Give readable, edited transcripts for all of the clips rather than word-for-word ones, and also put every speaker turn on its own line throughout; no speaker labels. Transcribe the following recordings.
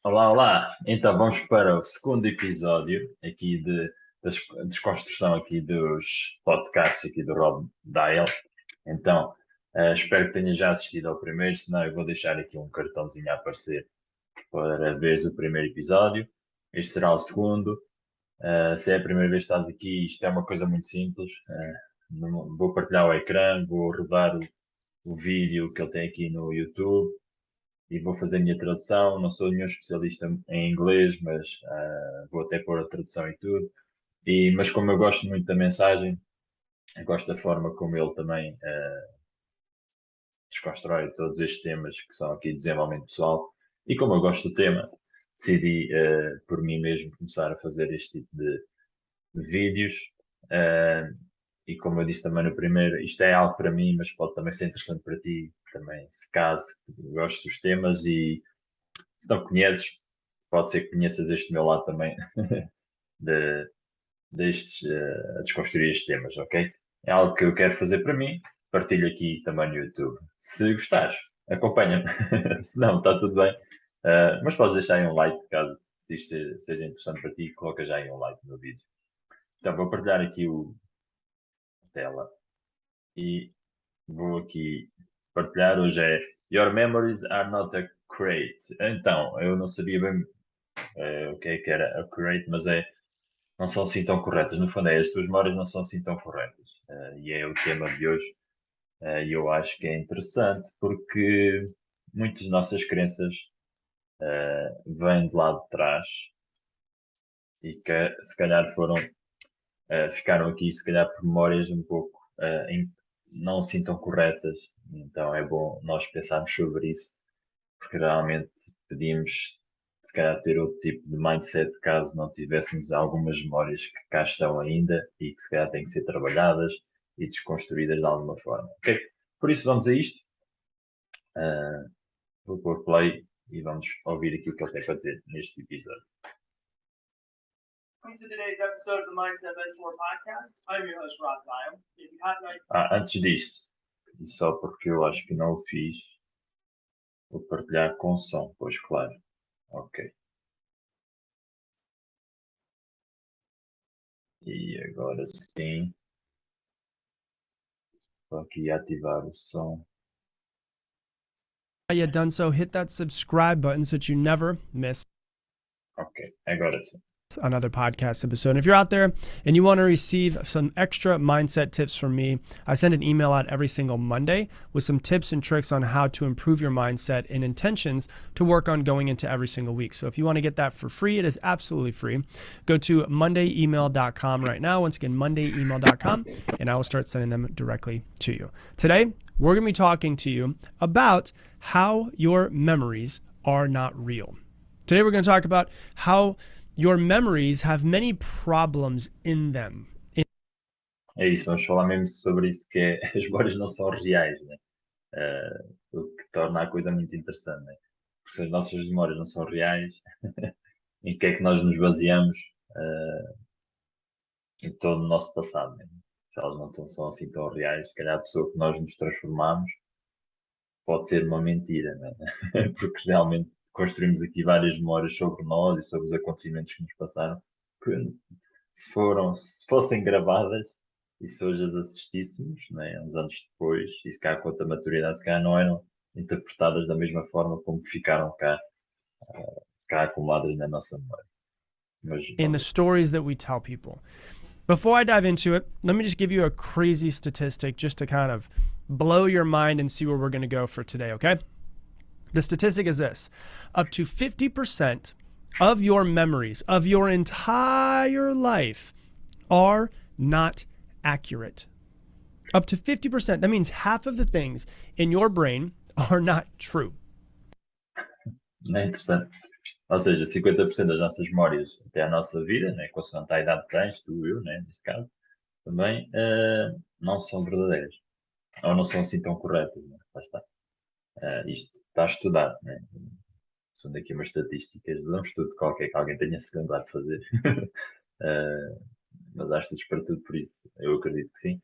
Olá, olá. Então vamos para o segundo episódio aqui da desconstrução aqui dos podcasts aqui do Rob Dial. Então, espero que tenha já assistido ao primeiro, senão eu vou deixar aqui um cartãozinho a aparecer para veres o primeiro episódio. Este será o segundo. Se é a primeira vez que estás aqui, isto é uma coisa muito simples. Vou partilhar o ecrã, vou rodar o vídeo que ele tem aqui no YouTube e vou fazer a minha tradução. Não sou nenhum especialista em inglês, mas vou até pôr a tradução e tudo. Mas como eu gosto muito da mensagem, eu gosto da forma como ele também desconstrói todos estes temas que são aqui de desenvolvimento pessoal. E como eu gosto do tema, decidi por mim mesmo começar a fazer este tipo de vídeos. Uh, e como eu disse também no primeiro, isto é algo para mim, mas pode também ser interessante para ti, também, se caso gostes dos temas e se não conheces, pode ser que conheças este meu lado também de, a desconstruir estes temas, ok? É algo que eu quero fazer para mim, partilho aqui também no YouTube. Se gostares, acompanha-me. Se não, está tudo bem. Mas podes deixar aí um like, caso isto seja interessante para ti, coloca já aí um like no vídeo. Então vou partilhar aqui a tela e vou aqui partilhar. Hoje é Your memories are not accurate. Então, eu não sabia bem o que era accurate, mas não são assim tão corretas. No fundo, as tuas memórias não são assim tão corretas. E é o tema de hoje. E eu acho que é interessante porque muitas de nossas crenças vêm de lá de trás e que se calhar ficaram aqui, se calhar por memórias um pouco não assim tão corretas. Então é bom nós pensarmos sobre isso, porque realmente pedimos se calhar ter outro tipo de mindset caso não tivéssemos algumas memórias que cá estão ainda e que se calhar têm que ser trabalhadas e desconstruídas de alguma forma. Ok? Por isso vamos a isto. Uh, vou pôr play e vamos ouvir aqui o que ele tem para dizer neste episódio.
Welcome to today's episode of the Mindset Mentor Podcast. I'm your host, Rob Dial. If you have no...
Antes disso, e só porque eu acho que não o fiz, vou partilhar com som, pois claro. Ok. E agora sim. Estou aqui a ativar o som.
Not yet done so, hit that subscribe button so that you never miss
Ok, agora sim.
another podcast episode. And if you're out there and you want to receive some extra mindset tips from me, I send an email out every single Monday with some tips and tricks on how to improve your mindset and intentions to work on going into every single week. So if you want to get that for free, it is absolutely free. Go to mondayemail.com right now. Once again, mondayemail.com, and I will start sending them directly to you. Today, we're going to be talking to you about how your memories are not real. Today, we're going to talk about how your memories have many problems in them.
É isso, vamos falar mesmo sobre isso, que é, as memórias não são reais, né? O que torna a coisa muito interessante, né? Porque se as nossas memórias não são reais, em que é que nós nos baseamos em todo o nosso passado, né? Se elas não são assim tão reais, se calhar a pessoa que nós nos transformamos pode ser uma mentira, né? Porque realmente construímos aqui várias memórias sobre nós e sobre os acontecimentos que nos passaram, que se fossem gravadas e se hoje as assistíssemos, né, uns anos depois, e se calhar com outra maturidade, se calhar não eram interpretadas da mesma forma como ficaram cá acumuladas na nossa memória.
In the stories that we tell people. Before I dive into it, let me just give you a crazy statistic just to kind of blow your mind and see where we're going to go for today, okay? The statistic is this: up to 50% of your memories of your entire life are not accurate. Up to 50%. That means half of the things in your brain are not true.
Não é interessante? Ou seja, 50% das nossas memórias até a nossa vida, né, consoante a idade que tens, tu, eu, né, neste caso, também não são verdadeiras. Ou não são assim tão corretas. Né? Lá está. Isto está estudado. Né? São daqui umas estatísticas de um estudo qualquer que alguém tenha se lembrado de fazer. Mas há estudos para tudo, por isso eu acredito que sim.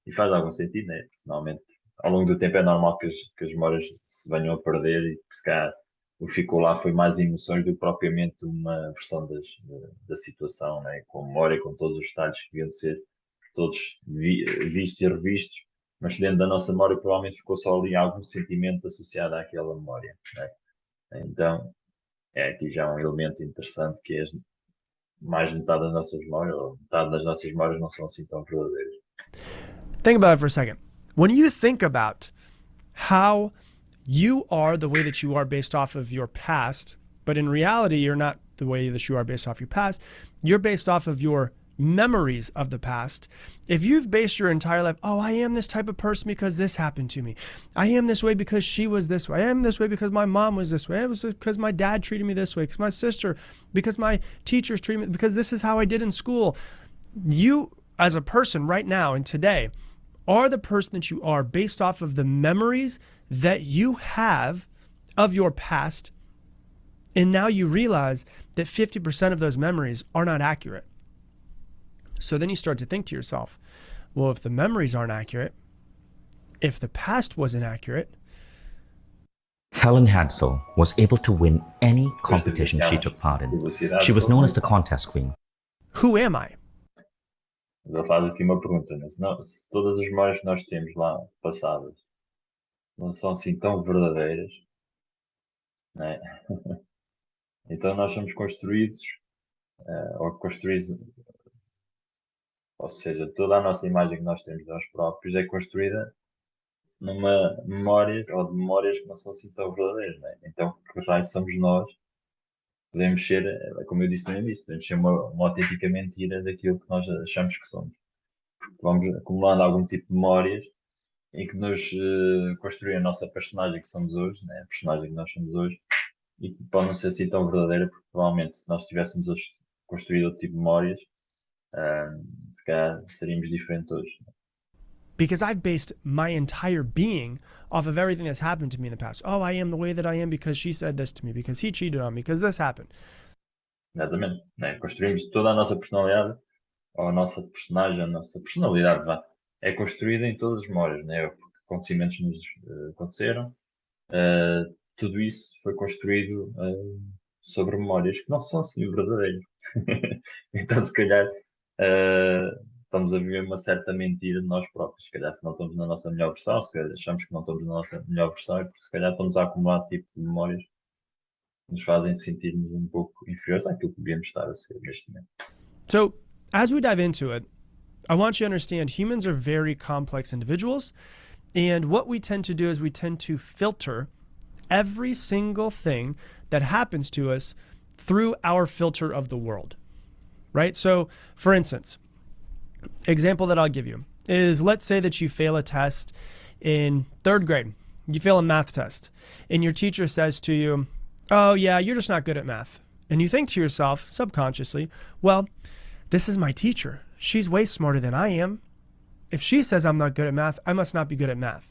E faz algum sentido, né? Porque normalmente, ao longo do tempo, é normal que as memórias se venham a perder e que se calhar o que ficou lá foi mais emoções do que propriamente uma versão da situação, né? Com memória, com todos os detalhes que deviam de ser todos vistos e revistos, mas dentro da nossa memória provavelmente ficou só ali algum sentimento associado àquela memória, né? Então, é aqui já um elemento interessante que é mais de metade das nossas memórias, ou metade das nossas memórias não são assim tão verdadeiras.
Think about it for a second. When you think about how you are the way that you are based off of your past, but in reality, you're not the way that you are based off your past. You're based off of your memories of the past. If you've based your entire life, oh, I am this type of person because this happened to me. I am this way because she was this way. I am this way because my mom was this way. It was because my dad treated me this way, because my sister, because my teachers treated me, because this is how I did in school. You, as a person right now and today, are the person that you are based off of the memories that you have of your past. And now you realize that 50% of those memories are not accurate. So then you start to think to yourself, well, if the memories aren't accurate, if the past wasn't accurate.
Helen Hansel was able to win any competition she took part in. She was known as the contest queen.
Who am I?
Ele faz aqui uma pergunta, né? Se todas as memórias que nós temos lá passadas não são assim tão verdadeiras, né? Então nós somos construídos, ou seja, toda a nossa imagem que nós temos de nós próprios é construída numa memórias ou de memórias que não são assim tão verdadeiras, né? Então, que raio somos nós? Podemos ser, como eu disse no início, podemos ser uma autêntica mentira daquilo que nós achamos que somos. Vamos acumulando algum tipo de memórias em que nos construir a nossa personagem que somos hoje, né? A personagem que nós somos hoje, e que pode não ser assim tão verdadeira, porque provavelmente se nós tivéssemos hoje construído outro tipo de memórias, se calhar seríamos diferentes hoje.
Because I've based my entire being off of everything that's happened to me in the past. Oh, I am the way that I am because she said this to me, because he cheated on me, because this happened.
Exatamente, né? Construímos toda a nossa personalidade, ou a nossa personagem, a nossa personalidade, vá, é construída em todas as memórias, né? Porque acontecimentos nos aconteceram, tudo isso foi construído sobre memórias que não são assim verdadeiras. Então, se calhar, estamos a viver uma certa mentira de nós próprios. Se calhar, se não estamos na nossa melhor versão, se calhar achamos que não estamos na nossa melhor versão, é porque se calhar estamos a acumular tipo de memórias que nos fazem sentir-nos um pouco inferiores àquilo que devíamos estar a ser neste momento.
So, as we dive into it, I want you to understand humans are very complex individuals. And what we tend to do is we tend to filter every single thing that happens to us through our filter of the world, right? So, for instance, example that I'll give you is, let's say that you fail a test in third grade. You fail a math test, and your teacher says to you, oh, yeah, you're just not good at math. And you think to yourself subconsciously, well, this is my teacher. She's way smarter than I am. If she says I'm not good at math, I must not be good at math.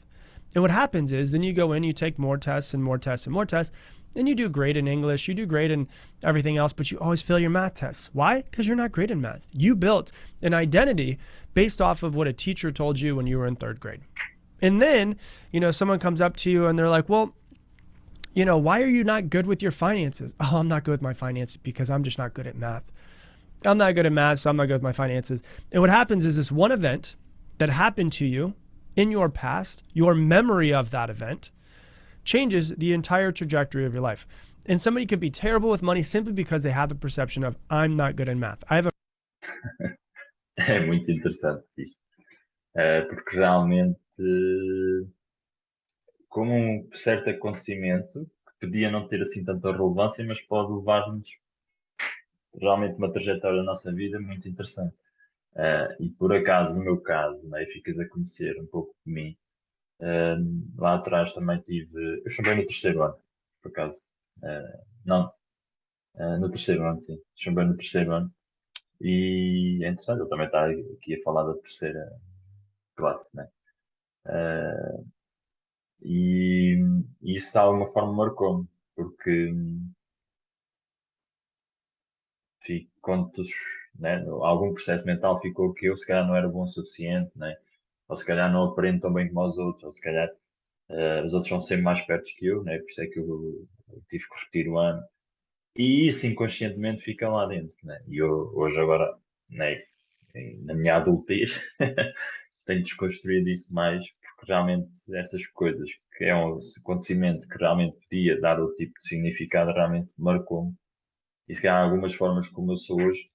And what happens is then you go in, you take more tests and more tests and more tests, and you do great in English, you do great in everything else, but you always fail your math tests. Why? Because you're not great in math. You built an identity based off of what a teacher told you when you were in third grade. And then, someone comes up to you and they're like, well, why are you not good with your finances? Oh, I'm not good with my finances because I'm just not good at math. I'm not good at math, so I'm not good with my finances. And what happens is this one event that happened to you in your past, your memory of that event changes the entire trajectory of your life. And somebody could be terrible with money simply because they have the perception of, I'm not good at math.
É muito interessante isto, porque realmente, como um certo acontecimento que podia não ter assim tanta relevância, mas pode levar-nos realmente uma trajetória da nossa vida muito interessante. E por acaso, no meu caso, né, ficas a conhecer um pouco de mim. Lá atrás também eu chumbei no terceiro ano, por acaso. Não, no terceiro ano, sim. Chumbei no terceiro ano. E é interessante, ele também está aqui a falar da terceira classe, né? E isso de alguma forma marcou-me, porque quando né, algum processo mental ficou que eu se calhar não era bom o suficiente, né? Ou se calhar não aprendo tão bem como os outros, ou se calhar Os outros vão sempre mais perto que eu, né? Por isso é que eu tive que repetir o ano. E isso inconscientemente fica lá dentro, né? E eu, hoje agora, né, na minha adultez, tenho desconstruído isso mais, porque realmente essas coisas, que é um acontecimento que realmente podia dar outro tipo de significado, realmente marcou-me. E se calhar algumas formas como eu sou hoje,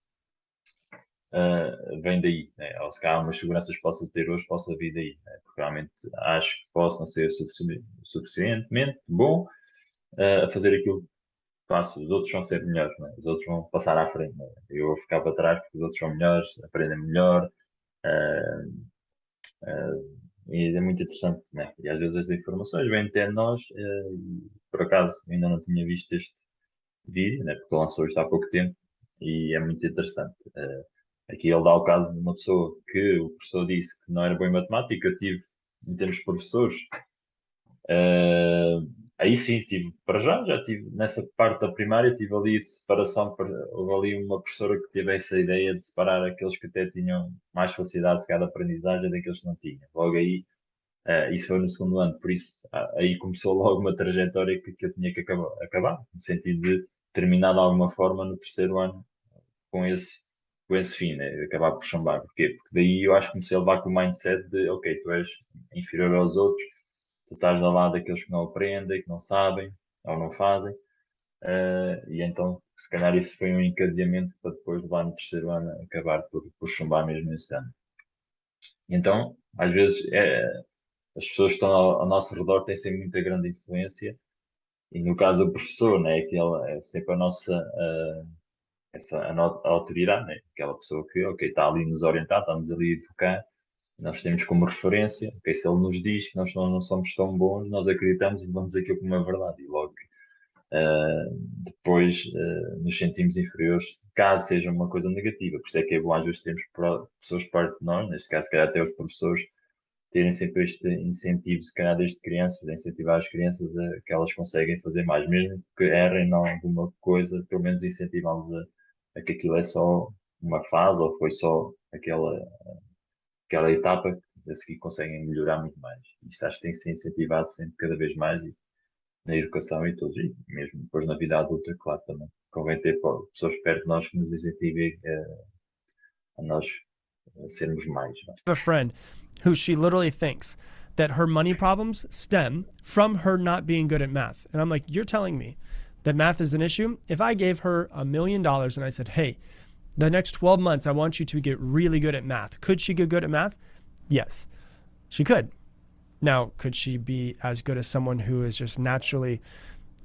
vem daí, né? Ou se calhar algumas seguranças que possa ter hoje, possa vir daí, né? Porque realmente acho que posso não ser suficientemente bom a fazer aquilo que faço. Os outros vão ser melhores, né? Os outros vão passar à frente, né? Eu vou ficar para trás porque os outros são melhores, aprendem melhor. Uh, e é muito interessante, né? E às vezes as informações vêm até nós, e por acaso ainda não tinha visto este vídeo, né? Porque lançou isto há pouco tempo e é muito interessante. Aqui ele dá o caso de uma pessoa que o professor disse que não era bom em matemática. Eu tive, em termos de professores, aí sim, tive, para já tive, nessa parte da primária, tive ali separação, houve ali uma professora que teve essa ideia de separar aqueles que até tinham mais facilidade de aprendizagem daqueles que não tinham. Logo aí, isso foi no segundo ano, por isso aí começou logo uma trajetória que eu tinha que acabar, no sentido de terminar de alguma forma no terceiro ano com esse fim, né? Acabar por chambar. Porquê? Porque daí eu acho que comecei a levar com o mindset de, ok, tu és inferior aos outros, tu estás ao lado daqueles que não aprendem, que não sabem ou não fazem, e então se calhar isso foi um encadeamento para depois levar no terceiro ano acabar por chumbar mesmo esse ano. E então, às vezes, as pessoas que estão ao nosso redor têm sempre muita grande influência, e no caso o professor, né, é sempre a nossa a autoridade, né? Aquela pessoa que, ok, está ali nos orientar, está-nos ali a educar, nós temos como referência, ok, se ele nos diz que nós não somos tão bons, nós acreditamos e vamos aquilo como uma verdade. E logo depois nos sentimos inferiores, caso seja uma coisa negativa. Por isso é que é bom às vezes termos pessoas perto de nós, neste caso, se calhar até os professores, terem sempre este incentivo, se calhar desde crianças, de incentivar as crianças a que elas conseguem fazer mais, mesmo que errem em alguma coisa, pelo menos incentivá-los a que aquilo é só uma fase ou foi só aquela etapa que a seguir conseguem melhorar muito mais. Isto acho que tem que ser incentivado sempre cada vez mais e na educação e todos, e mesmo depois na vida adulta, claro, também. Convém ter pessoas perto de nós que nos incentivem a nós sermos mais. Não é?
A friend who she literally thinks that her money problems stem from her not being good at math. And I'm like, you're telling me that math is an issue? If I gave her $1 million and I said, hey, the next 12 months, I want you to get really good at math. Could she get good at math? Yes, she could. Now, could she be as good as someone who is just naturally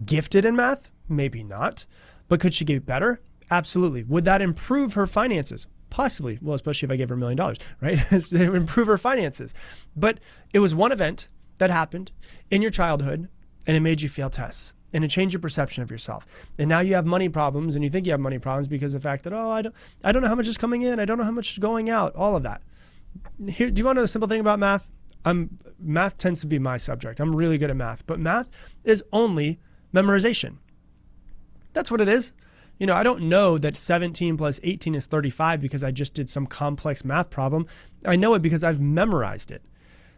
gifted in math? Maybe not. But could she get better? Absolutely. Would that improve her finances? Possibly. Well, especially if I gave her $1 million, right? It would improve her finances. But it was one event that happened in your childhood and it made you fail tests and it changed your perception of yourself. And now you have money problems and you think you have money problems because of the fact that, oh, I don't know how much is coming in. I don't know how much is going out, all of that. Here, do you want to know the simple thing about math? Math tends to be my subject. I'm really good at math, but math is only memorization. That's what it is. You know, I don't know that 17 plus 18 is 35 because I just did some complex math problem. I know it because I've memorized it.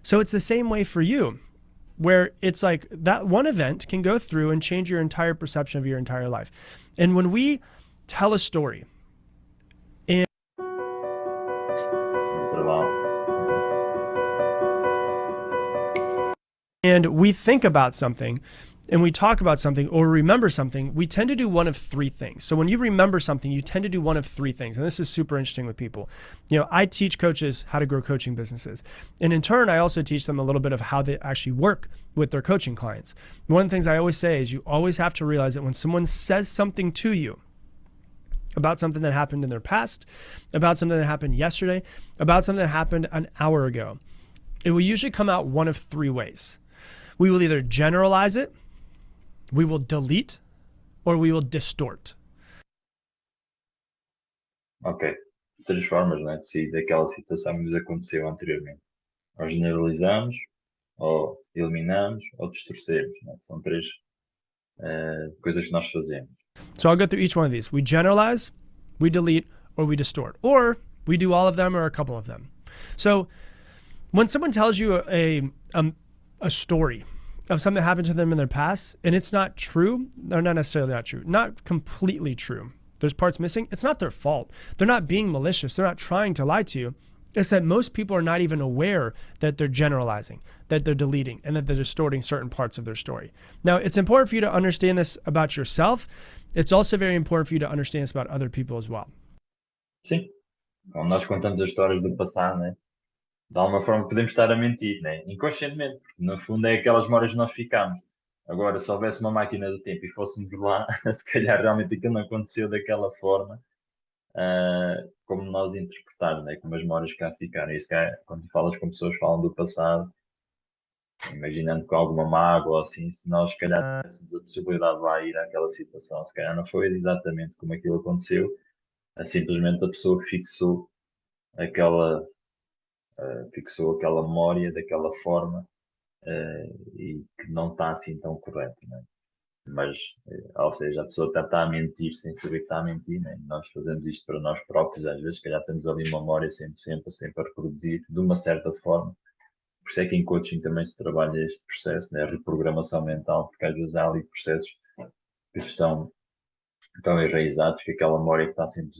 So it's the same way for you, where it's like that one event can go through and change your entire perception of your entire life. And when we tell a story, and we think about something and we talk about something or remember something, we tend to do one of three things. So when you remember something, you tend to do one of three things. And this is super interesting with people. You know, I teach coaches how to grow coaching businesses. And in turn, I also teach them a little bit of how they actually work with their coaching clients. One of the things I always say is you always have to realize that when someone says something to you about something that happened in their past, about something that happened yesterday, about something that happened an hour ago, it will usually come out one of three ways. We will either generalize it, we will delete, or we will distort.
Ok. Três formas, não é? De sair daquela situação que nos aconteceu anteriormente. Ou generalizamos, ou eliminamos, ou distorcemos. Não é? São três coisas que nós fazemos.
So I'll go through each one of these. We generalize, we delete, or we distort. Or we do all of them or a couple of them. So when someone tells you a story, of something that happened to them in their past, and it's not true, or not necessarily not true, not completely true. There's parts missing. It's not their fault. They're not being malicious. They're not trying to lie to you. It's that most people are not even aware that they're generalizing, that they're deleting, and that they're distorting certain parts of their story. Now, it's important for you to understand this about yourself. It's also very important for you to understand this about other people as well.
Sim. Quando nós contamos as histórias do passado, né? De alguma forma podemos estar a mentir, né? Inconscientemente, porque no fundo é aquelas memórias que nós ficamos. Agora, se houvesse uma máquina do tempo e fôssemos lá, se calhar realmente aquilo não aconteceu daquela forma, como nós interpretarmos, né? Como as memórias cá ficaram. E se calhar, quando tu falas com pessoas que falam do passado, imaginando com alguma mágoa ou assim, se nós se calhar tivéssemos a possibilidade de lá ir àquela situação, se calhar não foi exatamente como aquilo aconteceu, simplesmente a pessoa fixou aquela memória daquela forma e que não está assim tão correto, né? Mas, ou seja, a pessoa está a mentir sem saber que está a mentir, né? Nós fazemos isto para nós próprios, às vezes, que já temos ali uma memória sempre a reproduzir de uma certa forma. Por isso é que em coaching também se trabalha este processo, né? A reprogramação mental, porque às vezes há ali processos que estão enraizados, que aquela memória que está sempre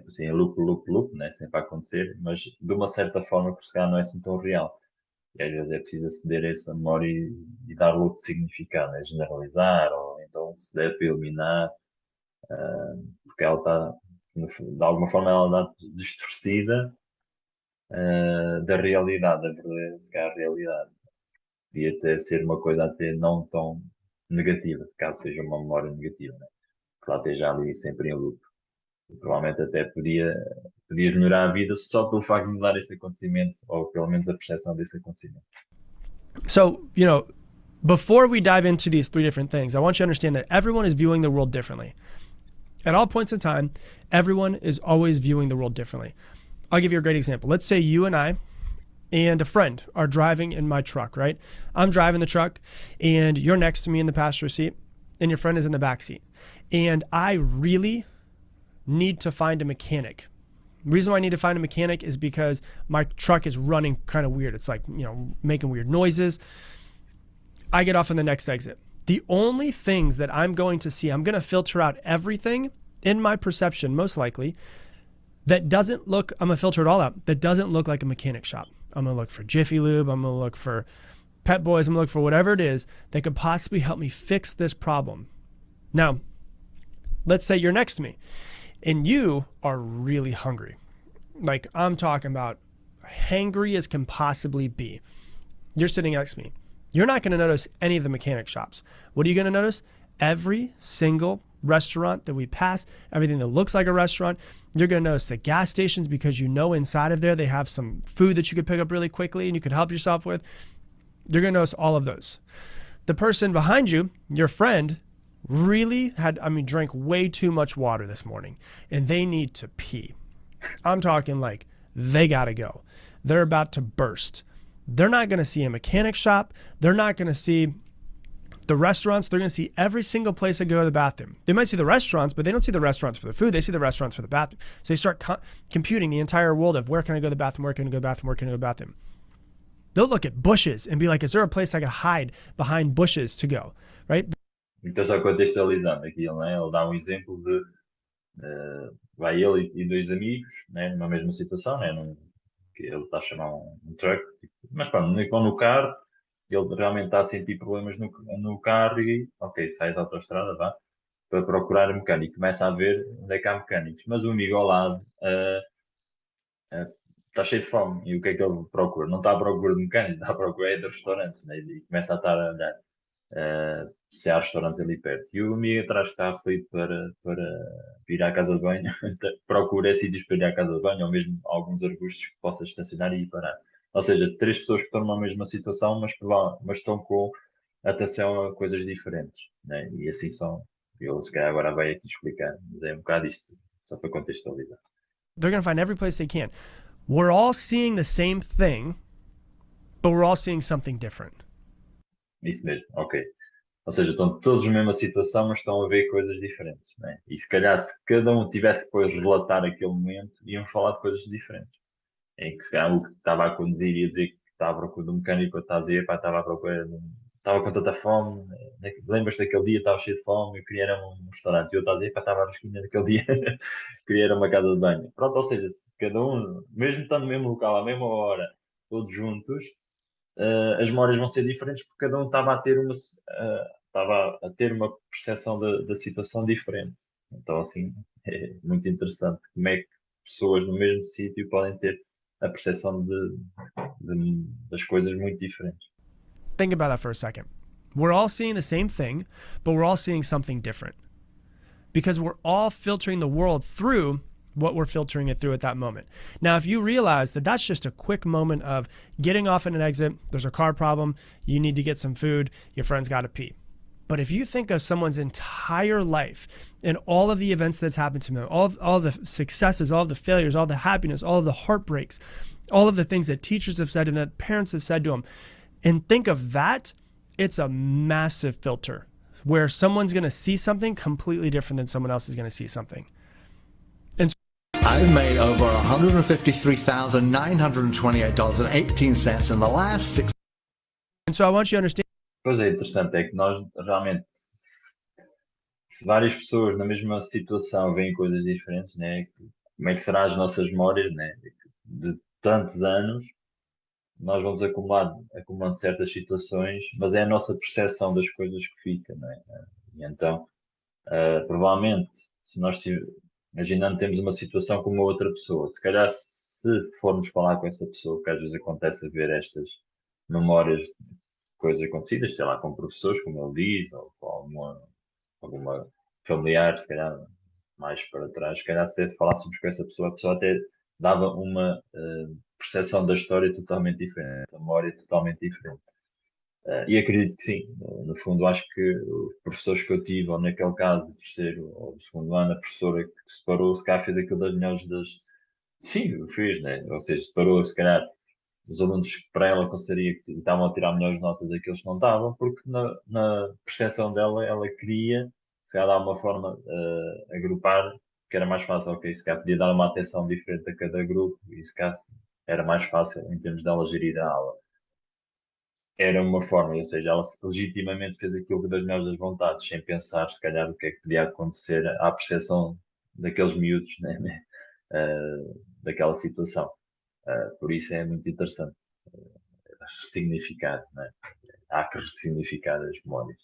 assim, loop, né? Sempre a acontecer, mas de uma certa forma que se calhar não é assim tão real. E às vezes é preciso aceder a essa memória e dar outro significado, né? Generalizar, ou então se der para eliminar, porque ela está, de alguma forma, ela está distorcida da realidade, da verdadeira, se calhar, realidade. Podia até ser uma coisa até não tão negativa, caso seja uma memória negativa, né? Que lá esteja ali sempre em loop. E provavelmente até podias melhorar a vida só pelo facto de mudar esse acontecimento, ou pelo menos a percepção desse acontecimento.
So, before we dive into these three different things, I want you to understand that everyone is viewing the world differently. At all points in time, everyone is always viewing the world differently. I'll give you a great example. Let's say you and I and a friend are driving in my truck, right? I'm driving the truck and you're next to me in the passenger seat and your friend is in the back seat. And I really need to find a mechanic. The reason why I need to find a mechanic is because my truck is running kind of weird. It's like, making weird noises. I get off on the next exit. The only things that I'm going to see, I'm going to filter out everything in my perception, most likely, that doesn't look, I'm going to filter it all out, that doesn't look like a mechanic shop. I'm going to look for Jiffy Lube. I'm going to look for Pet Boys. I'm going to look for whatever it is that could possibly help me fix this problem. Now, let's say you're next to me and you are really hungry. Like I'm talking about hangry as can possibly be. You're sitting next to me. You're not going to notice any of the mechanic shops. What are you going to notice? Every single restaurant that we pass, everything that looks like a restaurant. You're going to notice the gas stations because inside of there they have some food that you could pick up really quickly and you could help yourself with. You're going to notice all of those. The person behind you, your friend, really drank way too much water this morning and they need to pee. I'm talking like they got to go. They're about to burst. They're not going to see a mechanic shop. They're not going to see the restaurants. They're going to see every single place they go to the bathroom. They might see the restaurants, but they don't see the restaurants for the food. They see the restaurants for the bathroom. So they start computing the entire world of where can I go to the bathroom, where can I go to the bathroom, where can I go to the bathroom. They'll look at bushes and be like, is there a place I could hide behind bushes to go, right?
Então, só contextualizando aqui, né? Ele dá exemplo de vai ele e dois amigos, né? Numa mesma situação, né? Que ele está a chamar um truck, mas pronto, vão no carro, ele realmente está a sentir problemas no carro e, ok, sai da autoestrada, vá, para procurar um mecânico. Começa a ver onde é que há mecânicos, mas o amigo ao lado está cheio de fome. E o que é que ele procura? Não está à procura de mecânicos, está à procura de restaurantes, né? E começa a estar a olhar se há restaurantes ali perto. E o amigo atrás que está aflito para ir à casa de banho, procura sítios para ir à casa de banho, ou mesmo alguns arbustos que possa estacionar e ir parar. Ou seja, três pessoas que estão numa mesma situação, mas estão com atenção a coisas diferentes, né? E assim são. Eu se calhar agora vai aqui explicar, mas é um bocado isto, só para contextualizar.
They're going to find every place they can. We're all seeing the same thing, but we're all seeing something different.
Isso mesmo, ok. Ou seja, estão todos na mesma situação, mas estão a ver coisas diferentes, né? E se calhar se cada um tivesse que depois relatar aquele momento, íamos falar de coisas diferentes. Em que se calhar o que estava a conduzir ia dizer que estava à procura de um mecânico, ou estava a dizer, estava à procura estava com tanta fome, lembras-te daquele dia, estava cheio de fome, eu queria era um restaurante, e eu estava a dizer, pá, estava a esquina daquele dia, queria era uma casa de banho. Pronto, ou seja, cada um, mesmo estando no mesmo local, à mesma hora, todos juntos, as memórias vão ser diferentes porque cada um estava a ter uma percepção da situação diferente. Então, assim, é muito interessante como é que pessoas no mesmo sítio podem ter a percepção das coisas muito diferentes.
Think about that for a second. We're all seeing the same thing, but we're all seeing something different because we're all filtering the world through what we're filtering it through at that moment. Now, if you realize that that's just a quick moment of getting off at an exit, there's a car problem, you need to get some food, your friend's got to pee. But if you think of someone's entire life and all of the events that's happened to them, all the successes, all of the failures, all the happiness, all of the heartbreaks, all of the things that teachers have said and that parents have said to them, and think of that, it's a massive filter where someone's going to see something completely different than someone else is going to see something.
I've made over $153,928.18 in the last 6.
And so I want you to understand.
Pois é, interessante é que nós realmente, se várias pessoas na mesma situação veem coisas diferentes, né? Como é que serão as nossas memórias, né? De tantos anos, nós vamos acumulando certas situações, mas é a nossa percepção das coisas que fica, não é? E então, provavelmente, se nós imaginando temos uma situação com uma outra pessoa, se calhar se formos falar com essa pessoa, que às vezes acontece a ver estas memórias de coisas acontecidas, sei lá, com professores, como ele diz, ou com alguma familiar, se calhar mais para trás, se calhar se falássemos com essa pessoa, a pessoa até dava uma percepção da história totalmente diferente, a memória totalmente diferente. E acredito que sim, no fundo acho que os professores que eu tive, ou naquele caso do terceiro ou do segundo ano, a professora que separou, se calhar fez aquilo das melhores Sim, fez, né? Ou seja, separou, se calhar, os alunos que para ela consideraria que estavam a tirar melhores notas daqueles que não estavam, porque na percepção dela, ela queria, se calhar, dar uma forma agrupar, que era mais fácil, ok, se calhar podia dar uma atenção diferente a cada grupo, e se calhar era mais fácil em termos dela gerir a aula. Era uma forma, ou seja, ela legitimamente fez aquilo das melhores das vontades, sem pensar, se calhar, o que é que podia acontecer à percepção daqueles miúdos, né? Daquela situação. Por isso é muito interessante ressignificar, né? Há que ressignificar as memórias.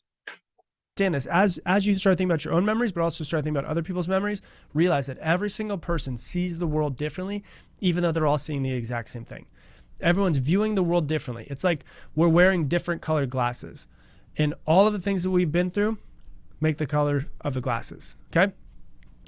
Understand this, as you start thinking about your own memories, but also start thinking about other people's memories, realize that every single person sees the world differently, even though they're all seeing the exact same thing. Everyone's viewing the world differently. It's like we're wearing different colored glasses, and all of the things that we've been through make the color of the glasses. Okay?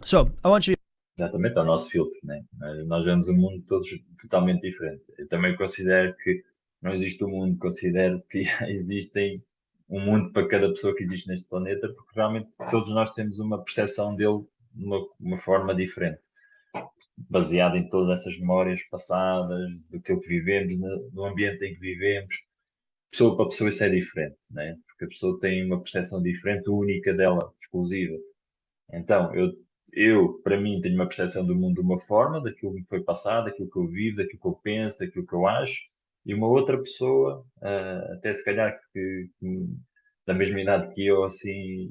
So I want you.
Exatamente, é o nosso filtro, né? Nós vemos o mundo todos totalmente diferente. Eu também considero que não existe um mundo, considero que existem um mundo para cada pessoa que existe neste planeta, porque realmente todos nós temos uma percepção dele de uma forma diferente, baseada em todas essas memórias passadas, do que vivemos, no ambiente em que vivemos. Pessoa para pessoa isso é diferente, né? Porque a pessoa tem uma percepção diferente, única dela, exclusiva. Então, eu, para mim, tenho uma percepção do mundo de uma forma, daquilo que me foi passado, daquilo que eu vivo, daquilo que eu penso, daquilo que eu acho, e uma outra pessoa, até se calhar que da mesma idade que eu, assim,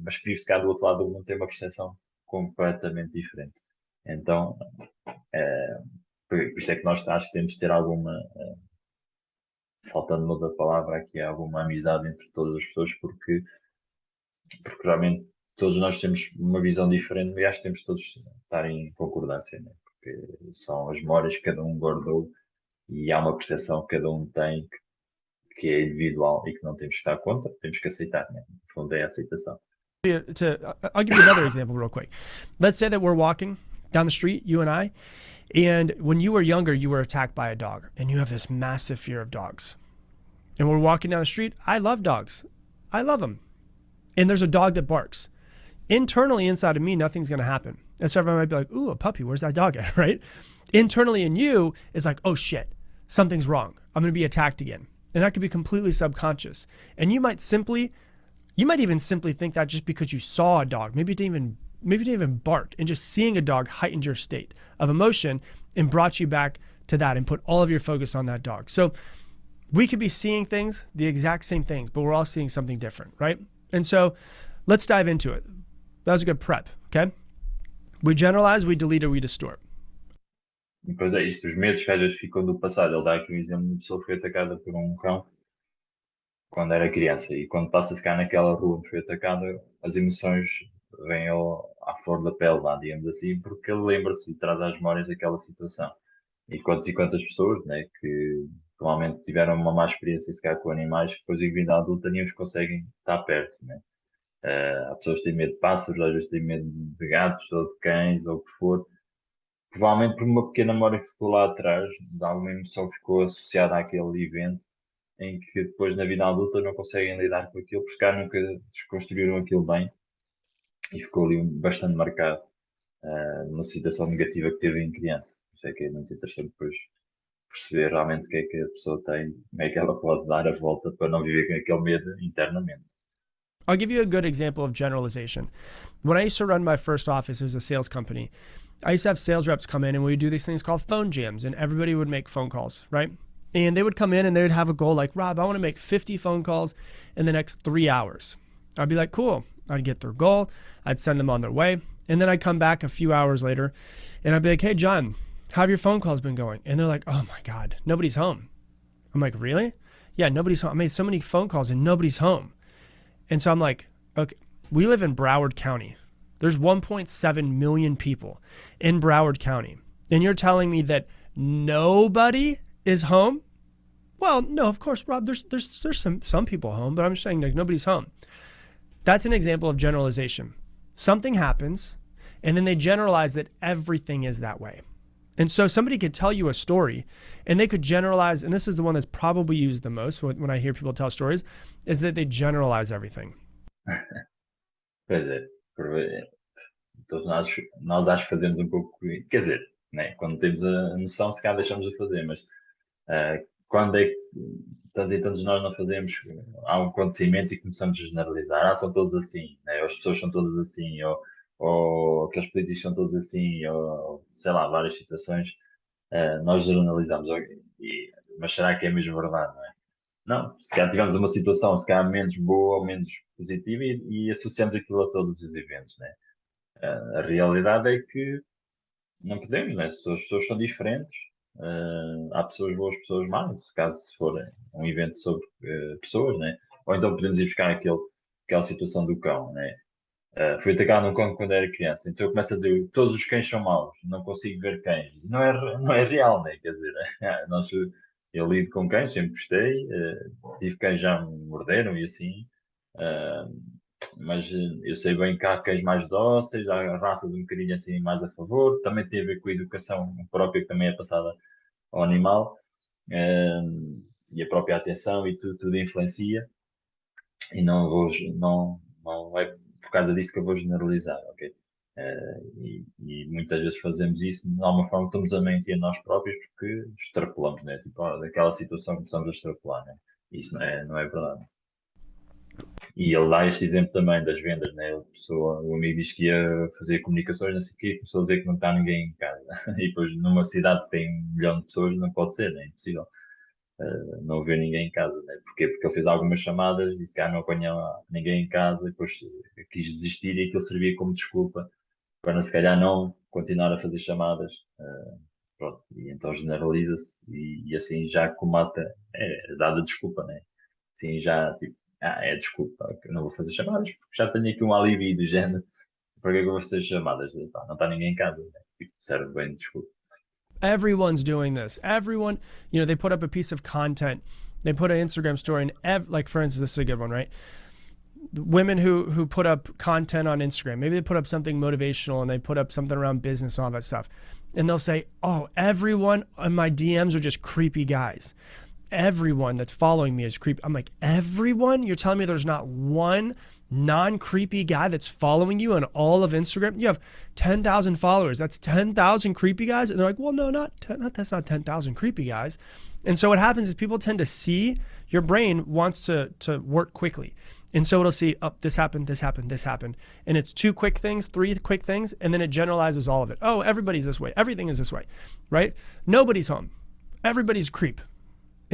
mas que vive cá do outro lado do mundo, tem uma percepção completamente diferente. Então, por isso é que nós acho que temos de ter alguma, faltando outra palavra aqui, alguma amizade entre todas as pessoas, porque realmente todos nós temos uma visão diferente e acho que temos todos de estar em concordância, né? Porque são as memórias que cada um guardou e há uma percepção que cada um tem que é individual e que não temos que estar contra, temos que aceitar, né? No fundo é a aceitação.
I'll give you another example real quick. Let's say that we're walking down the street, you and I, and when you were younger, you were attacked by a dog and you have this massive fear of dogs. And we're walking down the street. I love dogs. I love them. And there's a dog that barks. Internally inside of me, nothing's going to happen. And so everyone might be like, ooh, a puppy, where's that dog at, right? Internally in you is like, oh shit, something's wrong. I'm going to be attacked again. And that could be completely subconscious. And you might even simply think that just because you saw a dog, maybe it didn't even bark, and just seeing a dog heightened your state of emotion and brought you back to that and put all of your focus on that dog. So We could be seeing things, the exact same things, but we're all seeing something different, right? And so let's dive into it. That was a good prep, okay? We generalize, we delete, or we distort.
Depois é isto, os medos que às vezes ficam do passado. Ele dá aqui um exemplo de uma pessoa que foi atacada por um cão quando era criança. E quando passa-se cá naquela rua onde foi atacada, as emoções vêm à flor da pele, lá, digamos assim, porque ele lembra-se e traz às memórias aquela situação. E quantas pessoas, né, que provavelmente tiveram uma má experiência se calhar com animais, que depois em vida adulta nem os conseguem estar perto, né? Há pessoas que têm medo de pássaros, às vezes têm medo de gatos ou de cães ou o que for. Provavelmente por uma pequena memória que ficou lá atrás, de alguma emoção que ficou associada àquele evento, em que depois na vida adulta não conseguem lidar com aquilo, porque cá nunca desconstruíram aquilo bem e ficou ali bastante marcado numa situação negativa que teve em criança. Isso é que é muito interessante depois perceber realmente o que é que a pessoa tem, como é que ela pode dar a volta para não viver com aquele medo internamente.
I'll give you a good example of generalization. When I used to run my first office, it was a sales company. I used to have sales reps come in and we would do these things called phone jams, and everybody would make phone calls, right? And they would come in and they would have a goal like, Rob, I want to make 50 phone calls in the next 3 hours. I'd be like, cool. I'd get their goal. I'd send them on their way. And then I'd come back a few hours later and I'd be like, hey, John, how have your phone calls been going? And they're like, oh my God, nobody's home. I'm like, really? Yeah, nobody's home. I made so many phone calls and nobody's home. And so I'm like, okay, we live in Broward County. There's 1.7 million people in Broward County. And you're telling me that nobody is home? Well, no, of course, Rob, there's some people home, but I'm just saying like nobody's home. That's an example of generalization. Something happens and then they generalize that everything is that way. And so somebody could tell you a story and they could generalize, and this is the one that's probably used the most when I hear people tell stories, is that they generalize everything.
Pois é, todos nós acho que fazemos um pouco, quer dizer, né, quando temos a noção, se calhar deixamos de fazer, mas quando é que tantos e tantos nós não fazemos, há um acontecimento e começamos a generalizar, são todos assim, né, ou as pessoas são todas assim, ou aqueles políticos são todos assim, ou sei lá, várias situações, nós generalizamos, mas será que é mesmo verdade, não é? Não, se calhar tivemos uma situação, se calhar menos boa ou menos positiva e associamos aquilo a todos os eventos, né? A realidade é que não podemos, né? As pessoas são diferentes, há pessoas boas, pessoas más, se for um evento sobre pessoas, né? Ou então podemos ir buscar aquela situação do cão, né? Fui atacado num cão quando era criança, então eu começo a dizer todos os cães são maus, não consigo ver cães. Não é real, né? Quer dizer, eu lido com cães, sempre gostei, tive cães já me morderam e assim, mas eu sei bem que há cães mais dóceis, há raças um bocadinho assim mais a favor, também tem a ver com a educação própria que também é passada ao animal, e a própria atenção e tudo influencia, e não é por causa disso que eu vou generalizar, ok? E muitas vezes fazemos isso de alguma forma, estamos a mentir a nós próprios porque extrapolamos, né? Tipo, daquela situação começamos a extrapolar, né? Isso não é verdade. E ele dá este exemplo também das vendas, né? O amigo diz que ia fazer comunicações, não sei o quê, começou a dizer que não está ninguém em casa. E depois numa cidade que tem 1 milhão de pessoas não pode ser, né? É impossível. Não ver ninguém em casa, né? Porquê? Porque ele fez algumas chamadas e se calhar não apanhou ninguém em casa, depois quis desistir e aquilo servia como desculpa para se calhar não continuar a fazer chamadas, pronto, e então generaliza-se e assim já comata, é dada desculpa, né? Assim já, tipo, é desculpa, eu não vou fazer chamadas porque já tenho aqui um alívio do género, para que eu vou fazer chamadas? Não está ninguém em casa, né? Tipo, serve bem de desculpa.
Everyone's doing this. Everyone, they put up a piece of content. They put an Instagram story, and like, for instance, this is a good one, right? Women who put up content on Instagram, maybe they put up something motivational and they put up something around business and all that stuff. And they'll say, oh, everyone on my DMs are just creepy guys. Everyone that's following me is creepy. I'm like, everyone? You're telling me there's not one non-creepy guy that's following you on all of Instagram? You have 10,000 followers. That's 10,000 creepy guys? And they're like, well, no, that's not 10,000 creepy guys. And so what happens is people tend to see, your brain wants to work quickly. And so it'll see, oh, this happened, this happened, this happened. And it's 2 quick things, 3 quick things, and then it generalizes all of it. Oh, everybody's this way. Everything is this way, right? Nobody's home. Everybody's creep.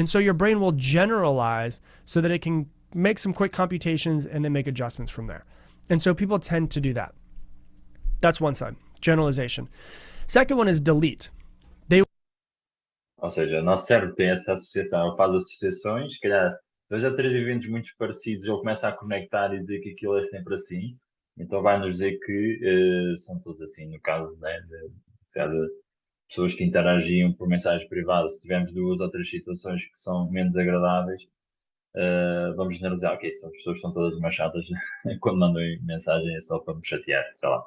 And so your brain will generalize so that it can make some quick computations and then make adjustments from there. And so people tend to do that. That's one side, generalization. Second one is delete.
Ou seja, o nosso cérebro tem essa associação, ele faz associações, se calhar 2 a 3 eventos muito parecidos, ele começa a conectar e dizer que aquilo é sempre assim, então vai-nos dizer que são todos assim, no caso, né, de pessoas que interagiam por mensagens privadas. Se tivermos 2 ou 3 situações que são menos agradáveis, vamos generalizar, ok, são pessoas que são todas umas chatas quando mandam mensagem é só para me chatear, sei lá.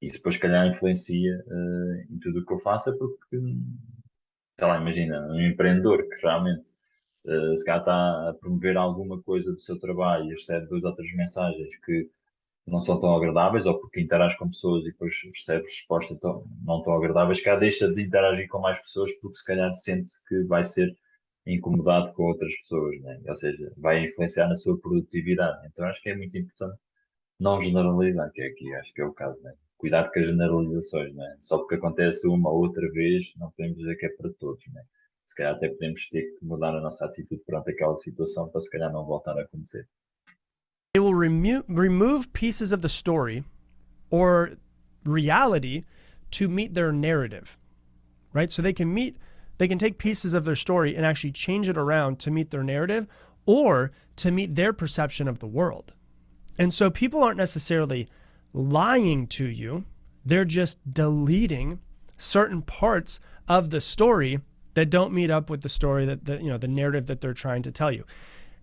Isso depois, se calhar, influencia em tudo o que eu faço, porque, sei lá, imagina, um empreendedor que realmente se calhar está a promover alguma coisa do seu trabalho e recebe 2 ou 3 mensagens que não são tão agradáveis, ou porque interage com pessoas e depois recebe respostas não tão agradáveis, que deixa de interagir com mais pessoas porque se calhar sente-se que vai ser incomodado com outras pessoas, né? Ou seja, vai influenciar na sua produtividade. Então acho que é muito importante não generalizar, que é aqui, acho que é o caso, né? Cuidado com as generalizações, né? Só porque acontece uma ou outra vez, não podemos dizer que é para todos, né? Se calhar até podemos ter que mudar a nossa atitude perante aquela situação para se calhar não voltar a acontecer.
They will remove pieces of the story or reality to meet their narrative, right? So they can take pieces of their story and actually change it around to meet their narrative or to meet their perception of the world. And so people aren't necessarily lying to you. They're just deleting certain parts of the story that don't meet up with the story the narrative that they're trying to tell you.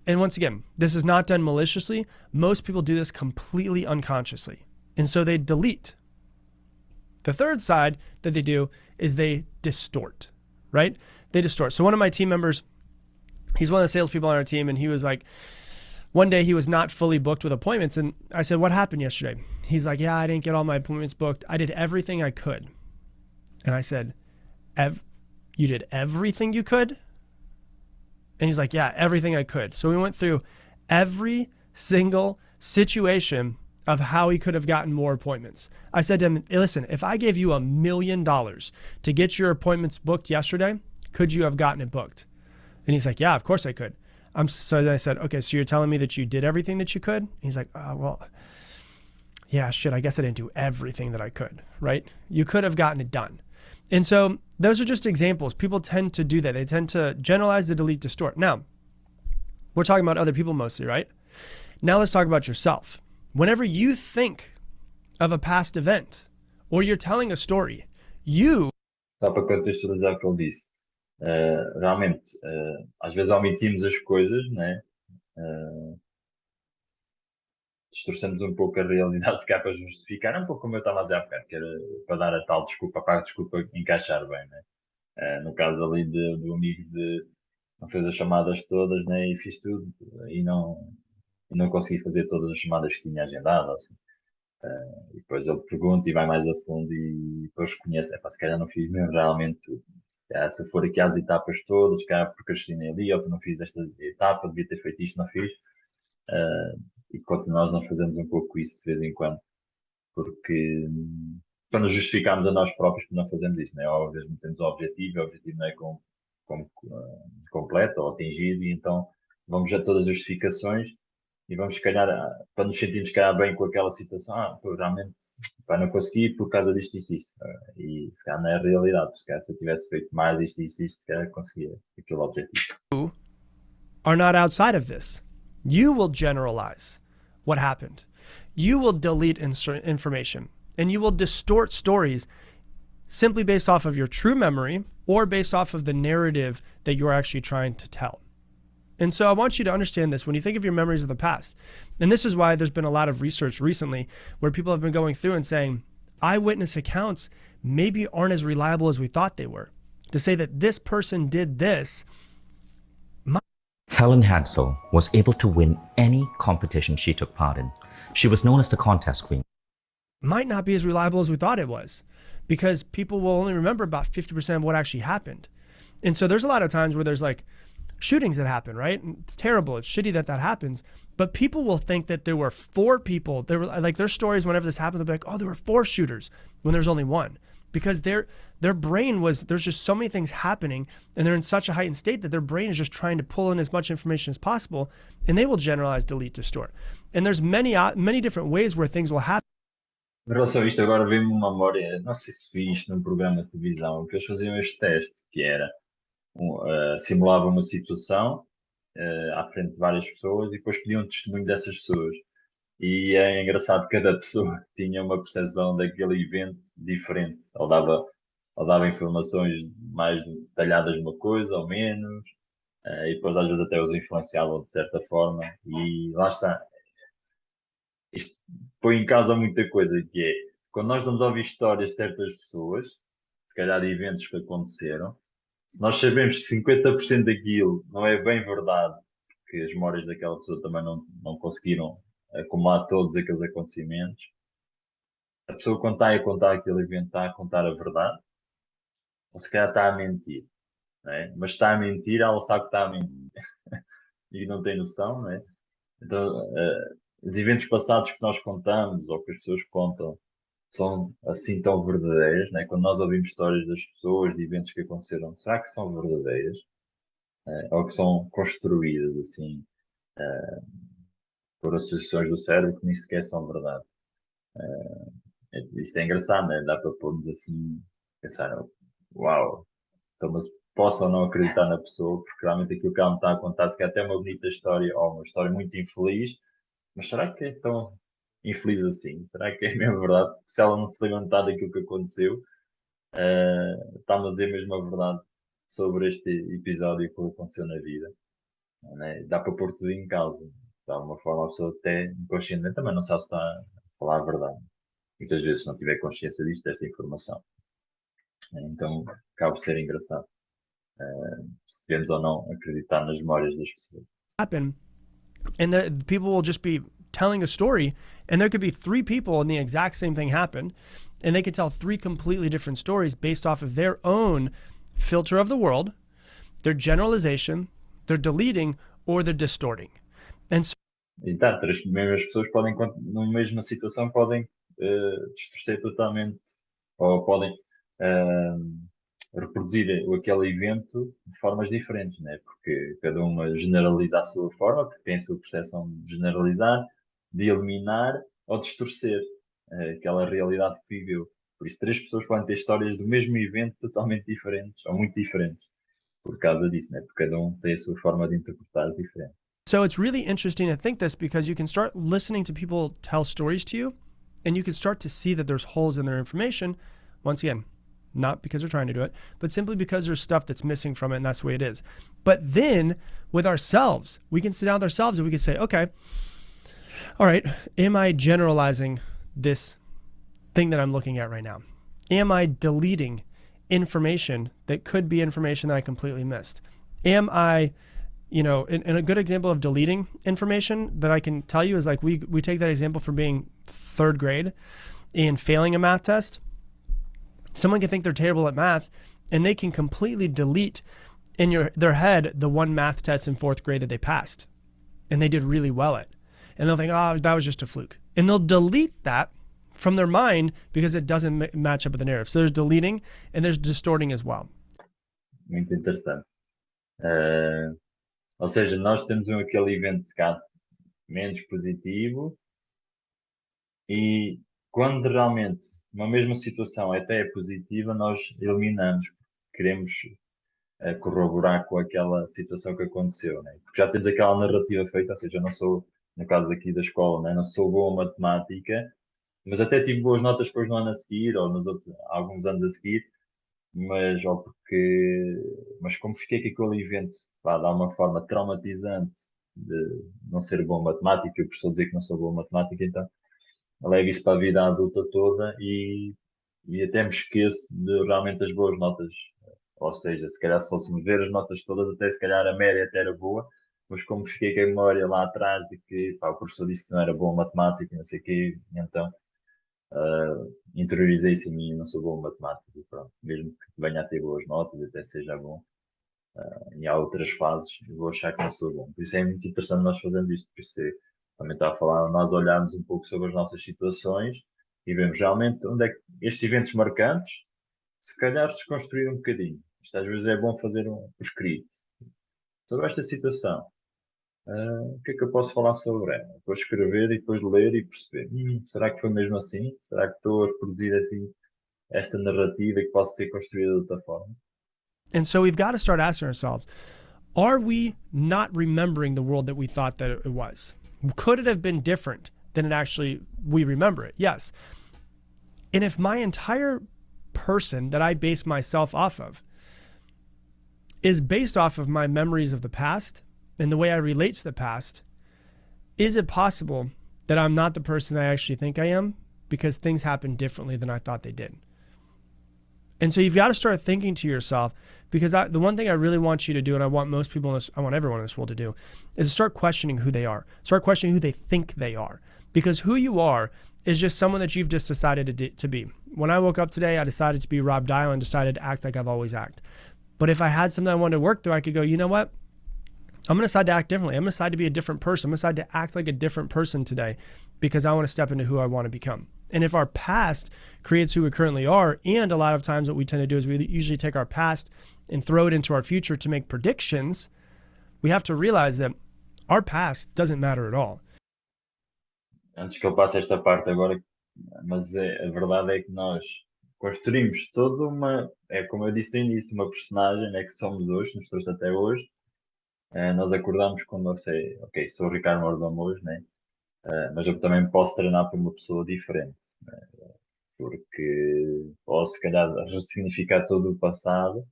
And once again, this is not done maliciously. Most people do this completely unconsciously. And so they delete. The third side that they do is they distort, right? They distort. So one of my team members, he's one of the salespeople on our team, and he was like, one day he was not fully booked with appointments. And I said, what happened yesterday? He's like, yeah, I didn't get all my appointments booked. I did everything I could. And I said, you did everything you could? And he's like, yeah, everything I could. So we went through every single situation of how he could have gotten more appointments. I said to him, hey, listen, if I gave you $1 million to get your appointments booked yesterday, could you have gotten it booked? And he's like, yeah, of course I could. So then I said, okay, so you're telling me that you did everything that you could? And he's like, well, yeah, shit, I guess I didn't do everything that I could, right? You could have gotten it done. And so those are just examples. People tend to do that. They tend to generalize, delete, distort. Now, we're talking about other people mostly, right? Now let's talk about yourself. Whenever you think of a past event or you're telling a story, you...
Só para contextualizar o que ele disse. Realmente, às vezes omitimos as coisas, né? Distorcemos um pouco a realidade, se calhar para justificar, um pouco como eu estava a dizer há bocado, que era para dar a tal desculpa, para a desculpa encaixar bem, né? No caso ali do amigo não fez as chamadas todas, né? E fiz tudo e não consegui fazer todas as chamadas que tinha agendado, assim. E depois ele pergunta e vai mais a fundo e depois reconhece, se calhar não fiz mesmo realmente tudo. Se for aqui às etapas todas, cá procrastinei ali, ou não fiz esta etapa, devia ter feito isto, não fiz. E quanto nós fazemos um pouco isso de vez em quando, porque para nos justificarmos a nós próprios que não fazemos isso, né? Ou às vezes não temos o objetivo não é completo ou atingido, e então vamos a todas as justificações e vamos, se calhar, para nos sentirmos, se calhar, bem com aquela situação, realmente não consegui por causa disto. E se calhar não é a realidade, se calhar se eu tivesse feito mais isto, se calhar conseguia aquele objetivo.
You are not outside of this. You will generalize what happened. You will delete information and you will distort stories simply based off of your true memory or based off of the narrative that you're actually trying to tell. And so I want you to understand this when you think of your memories of the past. And this is why there's been a lot of research recently where people have been going through and saying eyewitness accounts maybe aren't as reliable as we thought they were. To say that this person did this.
Helen Hadsell was able to win any competition she took part in. She was known as the contest queen.
Might not be as reliable as we thought it was, because people will only remember about 50% of what actually happened. And so there's a lot of times where there's like shootings that happen, right? And it's terrible. It's shitty that happens. But people will think that there were 4 people. There were like their stories whenever this happens, they'll be like, oh, there were 4 shooters when there's only 1. because their brain there's just so many things happening, and they're in such a heightened state that their brain is just trying to pull in as much information as possible, and they will generalize, delete, distort. And there's many different ways where things will happen.
Em relação a isto, agora vem-me uma memória, não sei se vi isto num programa de televisão, que eles faziam este teste, que era, simulavam uma situação à frente de várias pessoas e depois pediam testemunho dessas pessoas. E é engraçado, cada pessoa tinha uma percepção daquele evento diferente. Ele dava informações mais detalhadas de uma coisa ou menos, e depois às vezes até os influenciavam de certa forma. E lá está. Isto põe em causa muita coisa, que é, quando nós damos a ouvir histórias de certas pessoas, se calhar de eventos que aconteceram, se nós sabemos que 50% daquilo não é bem verdade, porque as memórias daquela pessoa também não conseguiram acumular todos aqueles acontecimentos, a pessoa quando está a contar aquele evento está a contar a verdade, ou se calhar está a mentir, não é? Mas está a mentir, ela sabe que está a mentir e não tem noção, não é? Então, os eventos passados que nós contamos ou que as pessoas contam são assim tão verdadeiras, né? Quando nós ouvimos histórias das pessoas, de eventos que aconteceram, será que são verdadeiras? Ou que são construídas assim por associações do cérebro que nem sequer são verdade? Isto é engraçado, né? Dá para pôr-nos assim, pensar, uau, então, mas posso ou não acreditar na pessoa, porque realmente aquilo que ela me está a contar, se calhar até uma bonita história ou uma história muito infeliz, mas será que é tão infeliz assim? Será que é mesmo verdade? Se ela não se levantar daquilo que aconteceu, está-me a dizer mesmo a verdade sobre este episódio que aconteceu na vida. Né? Dá para pôr tudo em causa. De alguma forma, a pessoa até inconscientemente também não sabe se está a falar a verdade. Muitas vezes, se não tiver consciência disto, desta informação. Então, acaba por ser engraçado. Se devemos ou não acreditar nas memórias das pessoas.
Happen, and the people will just be telling a story, and there could be three people and the exact same thing happened, and they could tell three completely different stories based off of their own filter of the world, their generalization, their deleting, or their distorting. And so,
então, três mesmas pessoas podem, na mesma situação, podem distorcer totalmente, ou podem reproduzir aquele evento de formas diferentes, né? Porque cada uma generaliza a sua forma, porque tem a sua percepção de generalizar, de eliminar ou distorcer aquela realidade que viveu. Por isso, três pessoas podem ter histórias do mesmo evento totalmente diferentes, ou muito diferentes, por causa disso, né? Porque cada um tem a sua forma de interpretar diferente.
So it's really interesting to think this, because you can start listening to people tell stories to you, and you can start to see that there's holes in their information. Once again, not because they're trying to do it, but simply because there's stuff that's missing from it, and that's the way it is. But then with ourselves, we can sit down with ourselves and we can say, okay, all right, am I generalizing this thing that I'm looking at right now? Am I deleting information that could be information that I completely missed? Am I, and a good example of deleting information that I can tell you is like, we take that example from being third grade and failing a math test. Someone can think they're terrible at math, and they can completely delete in their head the one math test in fourth grade that they passed and they did really well at. And they'll think, oh, that was just a fluke. And they'll delete that from their mind because it doesn't match up with the narrative. So there's deleting and there's distorting as well.
Muito interessante. Ou seja, nós temos aquele evento cá menos positivo, e quando realmente uma mesma situação até é positiva, nós eliminamos, porque queremos corroborar com aquela situação que aconteceu, né? Porque já temos aquela narrativa feita, ou seja, eu não sou, no caso aqui da escola, né? Não sou bom em matemática, mas até tive boas notas depois no ano a seguir, ou nos outros, alguns anos a seguir, mas como fiquei com aquele evento, pá, de uma forma traumatizante de não ser bom em matemática, e o professor dizer que não sou bom em matemática, então levo isso para a vida adulta toda e até me esqueço de realmente as boas notas. Ou seja, se calhar se fôssemos ver as notas todas, até se calhar a média até era boa, mas como fiquei com a memória lá atrás de que o professor disse que não era bom em matemática, não sei o quê, então interiorizei isso em mim, não sou bom em matemática, pronto. Mesmo que venha a ter boas notas, até seja bom, em outras fases vou achar que não sou bom. Por isso é muito interessante nós fazermos isto, por isso também está a falar, nós olharmos um pouco sobre as nossas situações e vemos realmente onde é que estes eventos marcantes, se calhar desconstruir um bocadinho. Isto às vezes é bom fazer um escrito sobre esta situação. O que é que eu posso falar sobre ela? Depois escrever e depois ler e perceber. Será que foi mesmo assim? Será que estou a reproduzir assim esta narrativa que pode ser construída de outra forma?
And so we've got to start asking ourselves, are we not remembering the world that we thought that it was? Could it have been different than it actually we remember it? Yes. And if my entire person that I base myself off of is based off of my memories of the past and the way I relate to the past, is it possible that I'm not the person I actually think I am because things happened differently than I thought they did? And so you've got to start thinking to yourself, because the one thing I really want you to do, and I want most people I want everyone in this world to do, is to start questioning who they are. Start questioning who they think they are. Because who you are is just someone that you've just decided to be. When I woke up today, I decided to be Rob Dial and decided to act like I've always acted. But if I had something I wanted to work through, I could go, you know what? I'm going to decide to act differently. I'm going to decide to be a different person. I'm going to decide to act like a different person today because I want to step into who I want to become. And if our past creates who we currently are, and a lot of times what we tend to do is we usually take our past and throw it into our future to make predictions, we have to realize that our past doesn't matter at all.
Antes que eu passe esta parte agora, mas a verdade é que nós construímos toda uma, como eu disse no início, uma personagem, né, que somos hoje, nos trouxe até hoje. Nós acordamos quando eu sei, ok, sou o Ricardo Mordomo hoje, né? Mas eu também posso treinar para uma pessoa diferente, né? Porque posso, se calhar, ressignificar todo o passado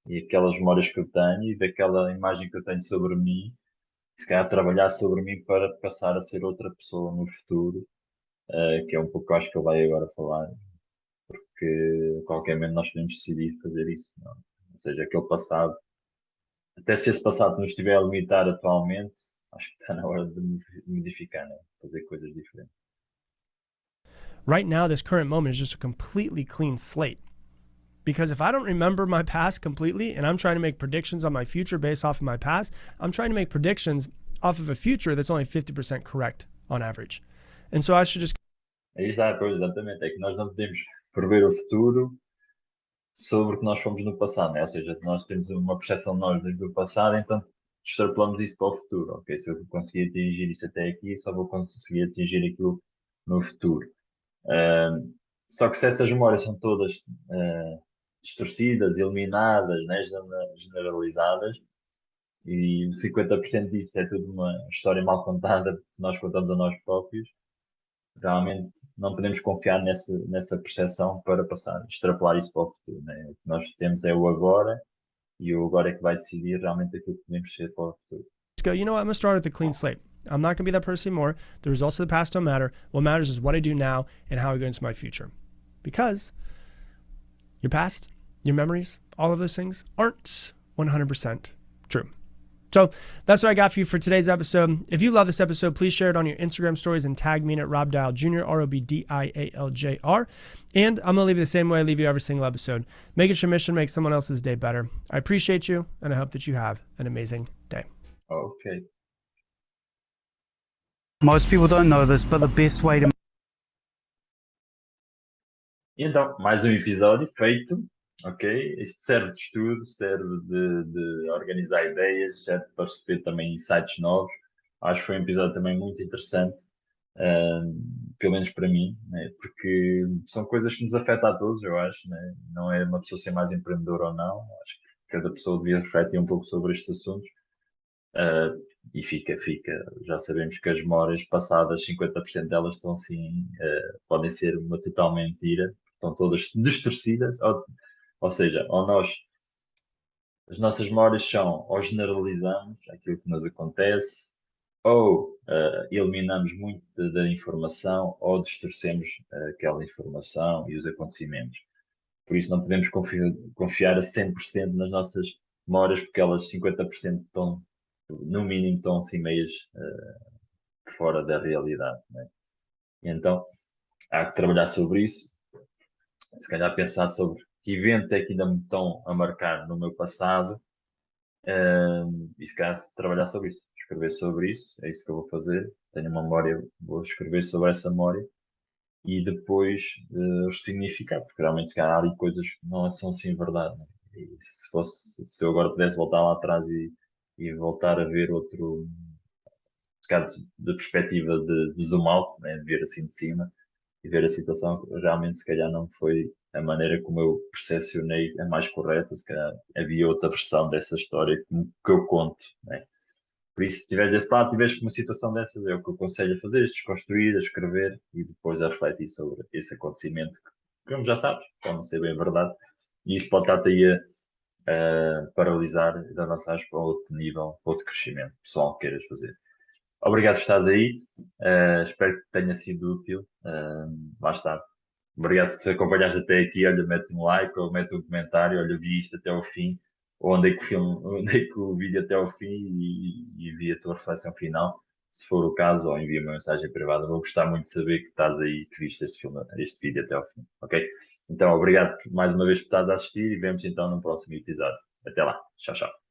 e aquelas memórias que eu tenho e daquela imagem que eu tenho sobre mim, se calhar trabalhar sobre mim para passar a ser outra pessoa no futuro, que é um pouco que eu acho que ele vai agora falar, porque a qualquer momento nós podemos decidir fazer isso, não? Ou seja, aquele passado, até se esse passado nos estiver a limitar atualmente, acho que está na hora de modificar, né? Fazer coisas diferentes.
Right now, this current moment is just a completely clean slate. Because if I don't remember my past completely and I'm trying to make predictions on my future based off of my past, I'm trying to make predictions off of a future that's only 50% correct on average. And so I should just...
Aí está, pois, exatamente. É que nós não podemos prever o futuro sobre o que nós fomos no passado, né? Ou seja, nós temos uma percepção de nós desde o passado, então extrapolamos isso para o futuro. Ok, se eu conseguir atingir isso até aqui, só vou conseguir atingir aquilo no futuro. Só que se essas memórias são todas distorcidas, eliminadas, né, generalizadas, e 50% disso é tudo uma história mal contada que nós contamos a nós próprios, realmente não podemos confiar nessa percepção para passar, extrapolar isso para o futuro, né? O que nós temos é o agora, e o agora é que vai decidir realmente aquilo que podemos ser para o futuro.
Go, you know what, I'm going to start with a clean slate. I'm not going to be that person anymore. The results of the past don't matter. What matters is what I do now and how I go into my future. Because your past, your memories, all of those things aren't 100% true. So that's what I got for you for today's episode. If you love this episode, please share it on your Instagram stories and tag me in at Rob Dial Jr., ROBDIALJR. And I'm going to leave you the same way I leave you every single episode. Make it your mission to make someone else's day better. I appreciate you, and I hope that you have an amazing day.
Ok.
Most people don't know this, but the best way to...
Então, mais um episódio feito, ok? Isto serve de estudo, serve de organizar ideias, serve para receber também insights novos. Acho que foi um episódio também muito interessante, pelo menos para mim, né? Porque são coisas que nos afetam a todos, eu acho, né? Não é uma pessoa ser mais empreendedora ou não, acho que cada pessoa devia refletir um pouco sobre estes assuntos. E fica, já sabemos que as memórias passadas, 50% delas estão assim, podem ser uma total mentira, estão todas distorcidas, ou seja, as nossas memórias são, ou generalizamos aquilo que nos acontece, ou eliminamos muito da informação, ou distorcemos aquela informação e os acontecimentos. Por isso não podemos confiar a 100% nas nossas memórias, porque elas 50% estão, no mínimo, estão assim meias fora da realidade, né? E então há que trabalhar sobre isso, se calhar pensar sobre que eventos é que ainda me estão a marcar no meu passado, e se calhar trabalhar sobre isso, escrever sobre isso, é isso que eu vou fazer. Tenho uma memória, vou escrever sobre essa memória e depois ressignificar, porque realmente se calhar há ali coisas que não são assim verdade, né? E se eu agora pudesse voltar lá atrás e voltar a ver outro, se calhar da perspectiva de zoom out, né? De ver assim de cima e ver a situação, realmente se calhar não foi a maneira como eu percepcionei a mais correta, se calhar havia outra versão dessa história que eu conto, né? Por isso, se estiveres desse lado, tiveres uma situação dessas, é o que eu aconselho a fazer, é desconstruir, a escrever e depois a refletir sobre esse acontecimento, que como já sabes, pode não ser bem verdade, e isso pode estar-te aí a paralisar e avançares para outro nível, para outro crescimento pessoal que queiras fazer. Obrigado por estares aí, espero que tenha sido útil, lá está. Obrigado se acompanhaste até aqui, olha, mete um like ou mete um comentário, olha, vi isto até ao fim, ou andei com o filme, andei com o vídeo até ao fim e vi a tua reflexão final, se for o caso, ou envia uma mensagem privada, vou gostar muito de saber que estás aí, que viste este filme, este vídeo até ao fim, ok? Então, obrigado mais uma vez por estás a assistir e vemos então no próximo episódio. Até lá, tchau, tchau.